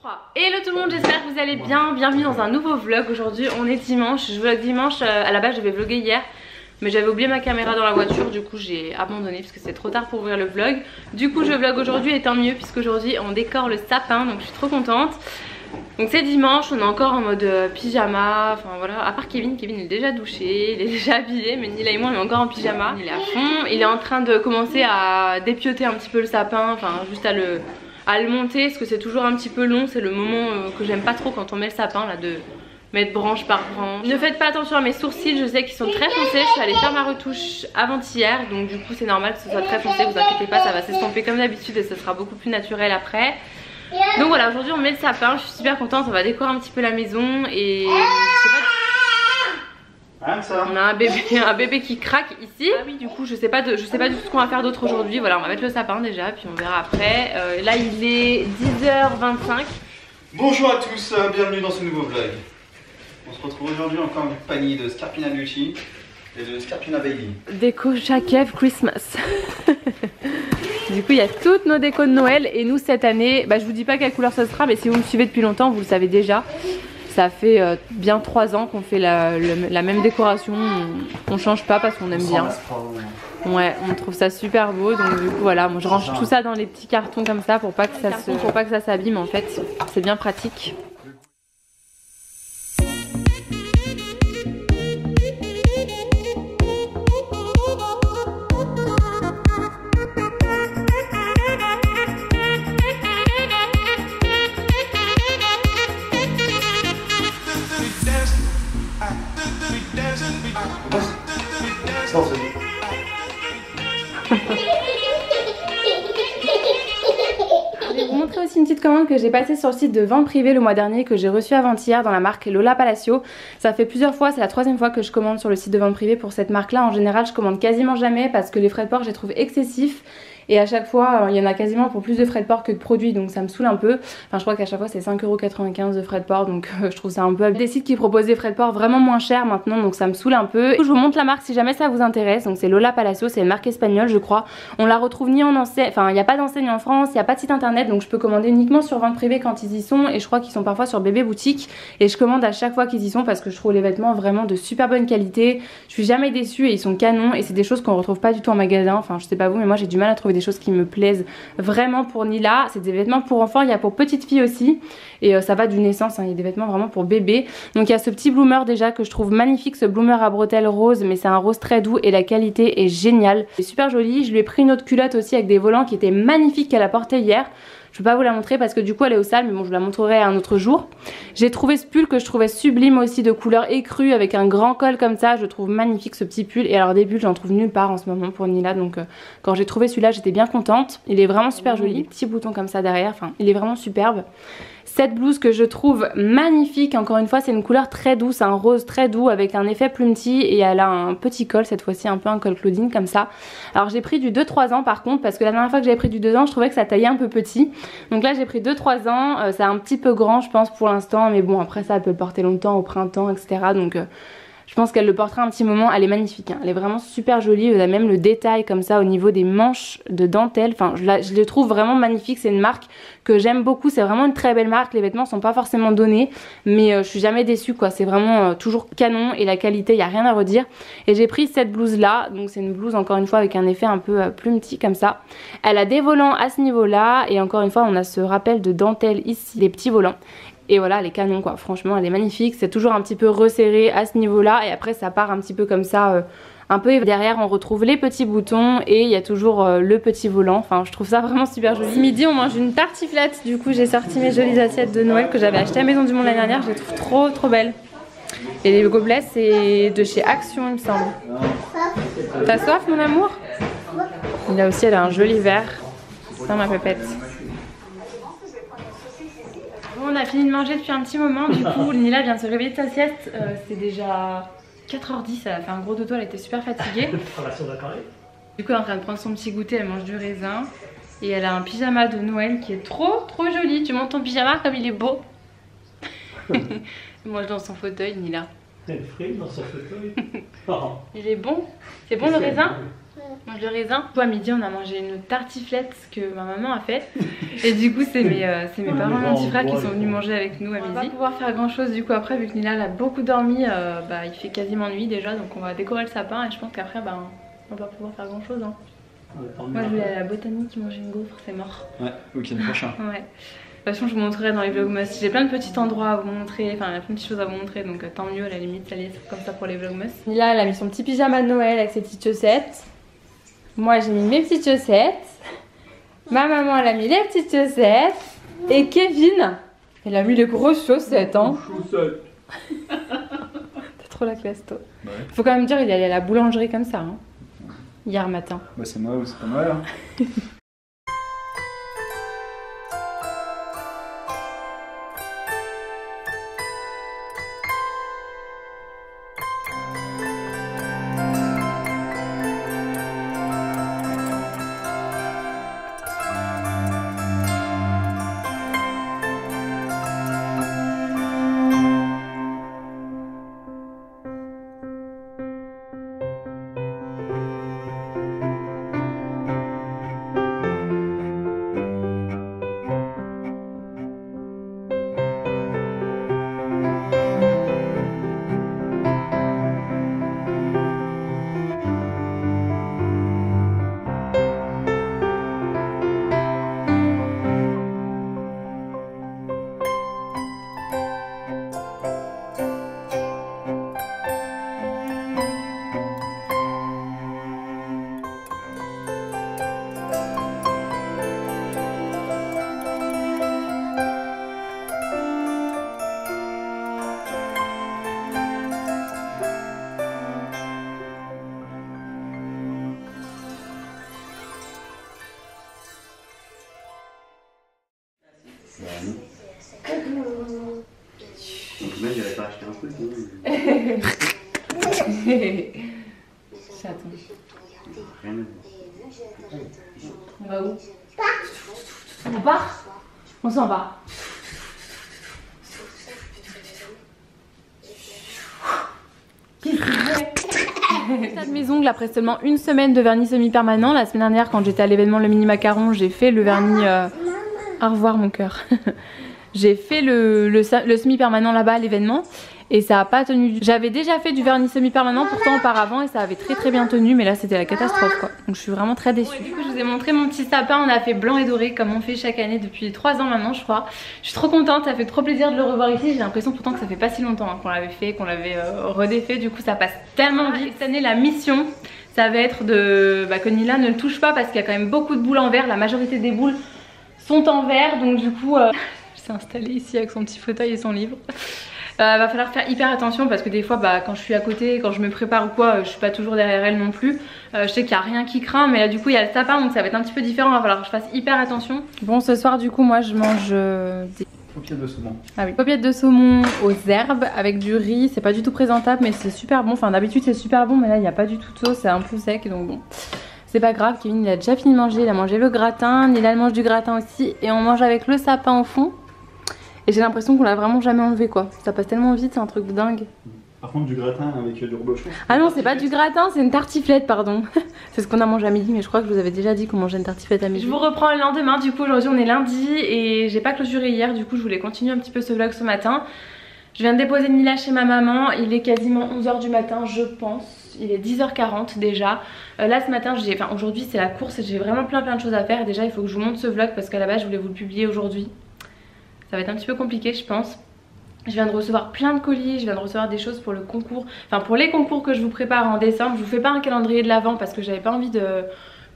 Hello tout le monde, j'espère que vous allez bien. Bienvenue dans un nouveau vlog. Aujourd'hui on est dimanche, je vlog dimanche. À la base je devais vlogger hier, mais j'avais oublié ma caméra dans la voiture. Du coup j'ai abandonné parce que c'est trop tard pour ouvrir le vlog. Du coup je vlog aujourd'hui et tant mieux, puisqu'aujourd'hui on décore le sapin. Donc je suis trop contente. Donc c'est dimanche, on est encore en mode pyjama. Enfin voilà, à part Kevin il est déjà douché, il est déjà habillé. Mais Nila et moi on est encore en pyjama. Il est à fond, il est en train de commencer à dépioter un petit peu le sapin. Enfin juste à le monter, parce que c'est toujours un petit peu long. C'est le moment que j'aime pas trop quand on met le sapin là, de mettre branche par branche. Ne faites pas attention à mes sourcils, je sais qu'ils sont très foncés. Je suis allée faire ma retouche avant-hier, donc du coup c'est normal que ce soit très foncé. Vous inquiétez pas, ça va s'estomper comme d'habitude et ce sera beaucoup plus naturel après. Donc voilà, aujourd'hui on met le sapin, je suis super contente. On va décorer un petit peu la maison et je sais pas. On a un bébé qui craque ici. Ah oui, du coup je sais pas du tout ce qu'on va faire d'autre aujourd'hui. Voilà, on va mettre le sapin déjà puis on verra après. Là il est 10h25. Bonjour à tous, bienvenue dans ce nouveau vlog. On se retrouve aujourd'hui encore avec une panier de Scarpina Gucci et de Scarpina Baby. Déco Jacques Christmas. Du coup il y a toutes nos décos de Noël. Et nous cette année, je vous dis pas quelle couleur ça sera, mais si vous me suivez depuis longtemps vous le savez déjà. Ça fait bien 3 ans qu'on fait la même décoration. On change pas parce qu'on aime bien. Ouais, on trouve ça super beau. Donc du coup voilà, moi je range tout ça dans les petits cartons comme ça pour pas que ça s'abîme en fait. C'est bien pratique. Je vais vous montrer aussi une petite commande que j'ai passée sur le site de vente privée le mois dernier, que j'ai reçu avant-hier dans la marque Lola Palacio. Ça fait plusieurs fois, c'est la 3e fois que je commande sur le site de vente privée pour cette marque là. En général je commande quasiment jamais parce que les frais de port je les trouve excessifs. Et à chaque fois, il y en a quasiment pour plus de frais de port que de produits, donc ça me saoule un peu. Enfin, je crois qu'à chaque fois, c'est 5,95 € de frais de port, donc je trouve ça un peu. Des sites qui proposent des frais de port vraiment moins chers maintenant, donc ça me saoule un peu. Je vous montre la marque si jamais ça vous intéresse. Donc c'est Lola Palacio, c'est une marque espagnole, je crois. On la retrouve ni en enseigne, enfin, il n'y a pas d'enseigne en France, il n'y a pas de site internet, donc je peux commander uniquement sur vente privée quand ils y sont. Et je crois qu'ils sont parfois sur Bébé Boutique. Et je commande à chaque fois qu'ils y sont parce que je trouve les vêtements vraiment de super bonne qualité. Je suis jamais déçue et ils sont canons. Et c'est des choses qu'on retrouve pas du tout en magasin. Enfin, je sais pas vous, mais moi j'ai du mal à trouver des choses qui me plaisent vraiment pour Nila. C'est des vêtements pour enfants, il y a pour petites filles aussi et ça va du naissance, hein. Il y a des vêtements vraiment pour bébé. Donc il y a ce petit bloomer déjà que je trouve magnifique, ce bloomer à bretelles rose, mais c'est un rose très doux et la qualité est géniale, c'est super joli. Je lui ai pris une autre culotte aussi avec des volants qui était magnifique qu'elle a porté hier. Je peux pas vous la montrer parce que du coup elle est au sale, mais bon je vous la montrerai un autre jour. J'ai trouvé ce pull que je trouvais sublime aussi, de couleur écrue avec un grand col comme ça. Je trouve magnifique ce petit pull. Et alors des pulls j'en trouve nulle part en ce moment pour Nila, donc quand j'ai trouvé celui-là j'étais bien contente. Il est vraiment super joli, des petits boutons comme ça derrière, enfin il est vraiment superbe. Cette blouse que je trouve magnifique, encore une fois c'est une couleur très douce, un rose très doux avec un effet plumetis et elle a un petit col cette fois-ci, un peu un col Claudine comme ça. Alors j'ai pris du 2-3 ans par contre parce que la dernière fois que j'avais pris du 2 ans je trouvais que ça taillait un peu petit. Donc là j'ai pris 2-3 ans, c'est un petit peu grand je pense pour l'instant, mais bon après ça elle peut le porter longtemps au printemps etc. Donc je pense qu'elle le portera un petit moment. Elle est magnifique, hein. Elle est vraiment super jolie. Elle a même le détail comme ça au niveau des manches de dentelle. Enfin, je les trouve vraiment magnifiques. C'est une marque que j'aime beaucoup. C'est vraiment une très belle marque. Les vêtements sont pas forcément donnés, mais je suis jamais déçue quoi. C'est vraiment toujours canon et la qualité, il n'y a rien à redire. Et j'ai pris cette blouse là. Donc c'est une blouse encore une fois avec un effet un peu plumetis comme ça. Elle a des volants à ce niveau là et encore une fois on a ce rappel de dentelle ici, les petits volants. Et voilà, elle est canon quoi, franchement elle est magnifique. C'est toujours un petit peu resserré à ce niveau là et après ça part un petit peu comme ça, un peu derrière on retrouve les petits boutons et il y a toujours le petit volant. Enfin je trouve ça vraiment super joli. Ce midi on mange une tartiflette, du coup j'ai sorti mes jolies assiettes de Noël que j'avais achetées à Maison du Monde l'année dernière. Je les trouve trop belles. Et les gobelets c'est de chez Action il me semble. T'as soif mon amour? Là aussi elle a un joli verre. Ça ma pépette. On a fini de manger depuis un petit moment, du coup Nila vient de se réveiller de sa sieste, c'est déjà 4h10, elle a fait un gros dodo, elle était super fatiguée. Du coup elle est en train de prendre son petit goûter, elle mange du raisin et elle a un pyjama de Noël qui est trop joli. Tu montes ton pyjama comme il est beau. Elle mange dans son fauteuil Nila. Elle frime dans son fauteuil. Il est bon. C'est bon le raisin? mange le raisin. À midi, on a mangé une tartiflette que ma maman a faite. Et du coup, c'est mes parents et mon petit frère qui sont venus manger avec nous à midi. On va pas pouvoir faire grand chose du coup après, vu que Nila a beaucoup dormi. Il fait quasiment nuit déjà, donc on va décorer le sapin. Et je pense qu'après, on va pouvoir faire grand chose. Hein. Moi, je voulais aller à la botanique manger une gaufre, c'est mort. Ouais, week-end prochain. Ouais. De toute façon, je vous montrerai dans les vlogmas. J'ai plein de petits endroits à vous montrer, enfin, il y a plein de choses à vous montrer, donc tant mieux à la limite, ça laisse comme ça pour les vlogmas. Nila, elle a mis son petit pyjama de Noël avec ses petites chaussettes. Moi, j'ai mis mes petites chaussettes. Ma maman, elle a mis les petites chaussettes. Et Kevin, elle a mis les grosses chaussettes, hein. T'as trop la classe, toi. Ouais. Faut quand même dire, il est allé à la boulangerie comme ça, hein. Hier matin. Bah, c'est moi ou c'est pas mal, hein. Moi j'aurais pas acheté un truc. Chaton. Rien à voir. On va où? On part? On s'en va. Qu'est-ce que c'est? État de mes ongles après seulement une semaine de vernis semi-permanent. La semaine dernière, quand j'étais à l'événement Le Mini Macaron, j'ai fait le vernis. Au revoir mon cœur. J'ai fait le semi-permanent là-bas à l'événement et ça a pas tenu. J'avais déjà fait du vernis semi-permanent pourtant auparavant et ça avait très bien tenu, mais là c'était la catastrophe quoi. Donc je suis vraiment très déçue. Ouais, du coup je vous ai montré mon petit sapin, on a fait blanc et doré comme on fait chaque année depuis 3 ans maintenant je crois. Je suis trop contente, ça fait trop plaisir de le revoir ici. J'ai l'impression pourtant que ça fait pas si longtemps hein, qu'on l'avait fait, qu'on l'avait redéfait, du coup ça passe tellement vite. Cette année la mission ça va être de que Nila ne le touche pas parce qu'il y a quand même beaucoup de boules en verre, la majorité des boules sont en verre donc du coup s'est installée ici avec son petit fauteuil et son livre. Va falloir faire hyper attention parce que des fois quand je suis à côté, quand je me prépare ou quoi, je suis pas toujours derrière elle non plus. Je sais qu'il n'y a rien qui craint mais là du coup il y a le sapin donc ça va être un petit peu différent, va falloir que je fasse hyper attention. Bon ce soir du coup moi je mange des paupiètes de saumon. Ah oui, paupiètes de saumon aux herbes avec du riz, c'est pas du tout présentable mais c'est super bon, enfin d'habitude c'est super bon mais là il n'y a pas du tout de sauce, c'est un peu sec donc bon. C'est pas grave, Kevin il a déjà fini de manger, il a mangé le gratin, Nila mange du gratin aussi et on mange avec le sapin au fond. Et j'ai l'impression qu'on l'a vraiment jamais enlevé quoi, ça passe tellement vite, c'est un truc de dingue. Par contre du gratin avec du reblochon. Ah non c'est pas du gratin, c'est une tartiflette pardon. C'est ce qu'on a mangé à midi mais je crois que je vous avais déjà dit qu'on mangeait une tartiflette à midi. Je vous reprends le lendemain, du coup aujourd'hui on est lundi et j'ai pas clôturé hier, du coup je voulais continuer un petit peu ce vlog ce matin. Je viens de déposer Nila chez ma maman, il est quasiment 11 h du matin je pense. Il est 10h40 déjà. Là ce matin, aujourd'hui c'est la course et j'ai vraiment plein de choses à faire. Et déjà il faut que je vous montre ce vlog parce qu'à la base je voulais vous le publier aujourd'hui. Ça va être un petit peu compliqué je pense. Je viens de recevoir plein de colis, je viens de recevoir des choses pour le concours. Enfin pour les concours que je vous prépare en décembre. Je vous fais pas un calendrier de l'avant parce que j'avais pas envie de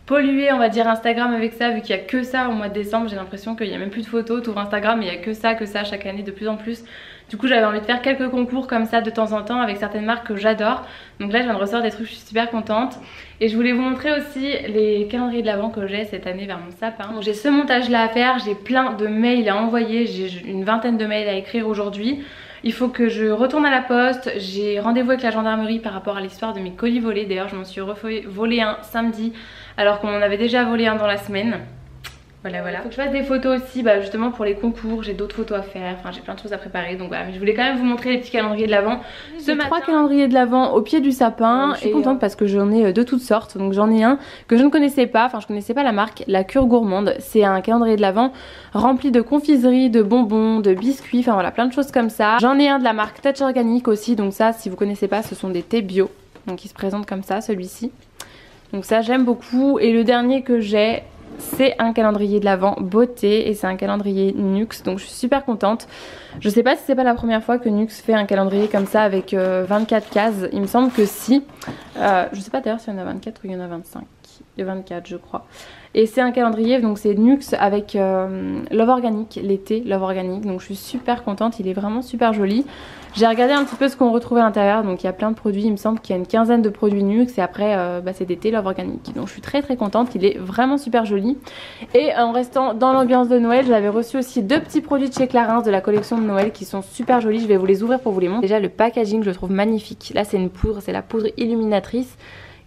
polluer on va dire Instagram avec ça. Vu qu'il y a que ça au mois de décembre, j'ai l'impression qu'il y a même plus de photos. T'ouvres Instagram et il y a que ça chaque année de plus en plus. Du coup j'avais envie de faire quelques concours comme ça de temps en temps avec certaines marques que j'adore. Donc là je viens de recevoir des trucs, je suis super contente. Et je voulais vous montrer aussi les calendriers de l'avant que j'ai cette année vers mon sapin. Donc j'ai ce montage là à faire, j'ai plein de mails à envoyer, j'ai une vingtaine de mails à écrire aujourd'hui. Il faut que je retourne à la poste, j'ai rendez-vous avec la gendarmerie par rapport à l'histoire de mes colis volés. D'ailleurs je m'en suis volé un samedi alors qu'on en avait déjà volé un dans la semaine. Voilà, voilà. Faut que je fasse des photos aussi, bah, justement pour les concours, j'ai d'autres photos à faire, enfin j'ai plein de choses à préparer, donc voilà, mais je voulais quand même vous montrer les petits calendriers de l'Avent. Ce matin, 3 calendriers de l'Avent au pied du sapin. Je suis contente parce que j'en ai de toutes sortes, donc j'en ai un que je ne connaissais pas, enfin je connaissais pas la marque, La Cure Gourmande. C'est un calendrier de l'Avent rempli de confiseries, de bonbons, de biscuits, enfin voilà, plein de choses comme ça. J'en ai un de la marque Touch Organic aussi, donc ça si vous connaissez pas, ce sont des thés bio, donc il se présente comme ça, celui-ci. Donc ça j'aime beaucoup. Et le dernier que j'ai, c'est un calendrier de l'Avent beauté et c'est un calendrier Nuxe, donc je suis super contente. Je sais pas si c'est pas la première fois que Nuxe fait un calendrier comme ça avec 24 cases, il me semble que si. Je sais pas d'ailleurs s'il y en a 24 ou il y en a 25. Il y a 24 je crois. Et c'est un calendrier, donc c'est Nuxe avec Love Organic, l'été Love Organic, donc je suis super contente, il est vraiment super joli. J'ai regardé un petit peu ce qu'on retrouvait à l'intérieur, donc il y a plein de produits, il me semble qu'il y a une quinzaine de produits Nuxe et après c'est des thés Love Organic. Donc je suis très contente, il est vraiment super joli. Et en restant dans l'ambiance de Noël, j'avais reçu aussi 2 petits produits de chez Clarins de la collection de Noël qui sont super jolis, je vais vous les ouvrir pour vous les montrer. Déjà le packaging je le trouve magnifique, là c'est une poudre, c'est la poudre illuminatrice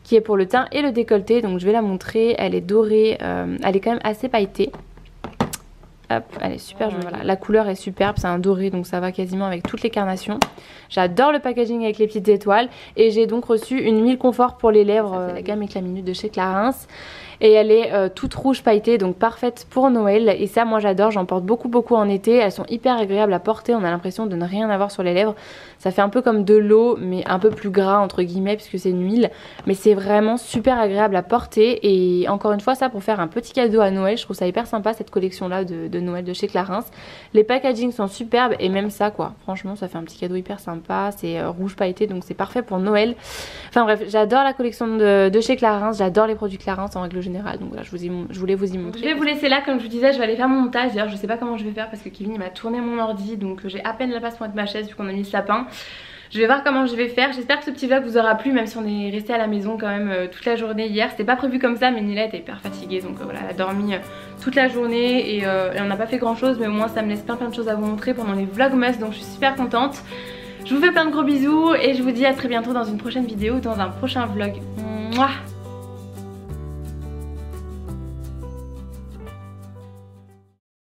qui est pour le teint et le décolleté, donc je vais la montrer, elle est dorée, elle est quand même assez pailletée. Hop, elle est super jolie. Voilà, la couleur est superbe, c'est un doré donc ça va quasiment avec toutes les carnations. J'adore le packaging avec les petites étoiles et j'ai donc reçu une huile confort pour les lèvres, c'est la gamme Éclat Minute de chez Clarins. Et elle est toute rouge pailletée, donc parfaite pour Noël. Et ça moi j'adore, j'en porte beaucoup en été. Elles sont hyper agréables à porter, on a l'impression de ne rien avoir sur les lèvres. Ça fait un peu comme de l'eau mais un peu plus gras entre guillemets puisque c'est une huile. Mais c'est vraiment super agréable à porter. Et encore une fois ça pour faire un petit cadeau à Noël, je trouve ça hyper sympa cette collection là de Noël de chez Clarins. Les packagings sont superbes et même ça quoi, franchement ça fait un petit cadeau hyper sympa. C'est rouge pailleté donc c'est parfait pour Noël. Enfin bref, j'adore la collection de chez Clarins, j'adore les produits Clarins en règle générale. Donc voilà, je voulais vous y montrer. Je vais vous laisser là, comme je vous disais, je vais aller faire mon montage. D'ailleurs je sais pas comment je vais faire parce que Kevin il m'a tourné mon ordi, donc j'ai à peine la place pour mettre ma chaise vu qu'on a mis le sapin. Je vais voir comment je vais faire. J'espère que ce petit vlog vous aura plu, même si on est resté à la maison quand même toute la journée hier. C'était pas prévu comme ça, mais Nila était hyper fatiguée, donc voilà, elle a dormi toute la journée et on n'a pas fait grand chose, mais au moins ça me laisse plein de choses à vous montrer pendant les vlogmas, donc je suis super contente. Je vous fais plein de gros bisous et je vous dis à très bientôt dans une prochaine vidéo ou dans un prochain vlog. Mouah.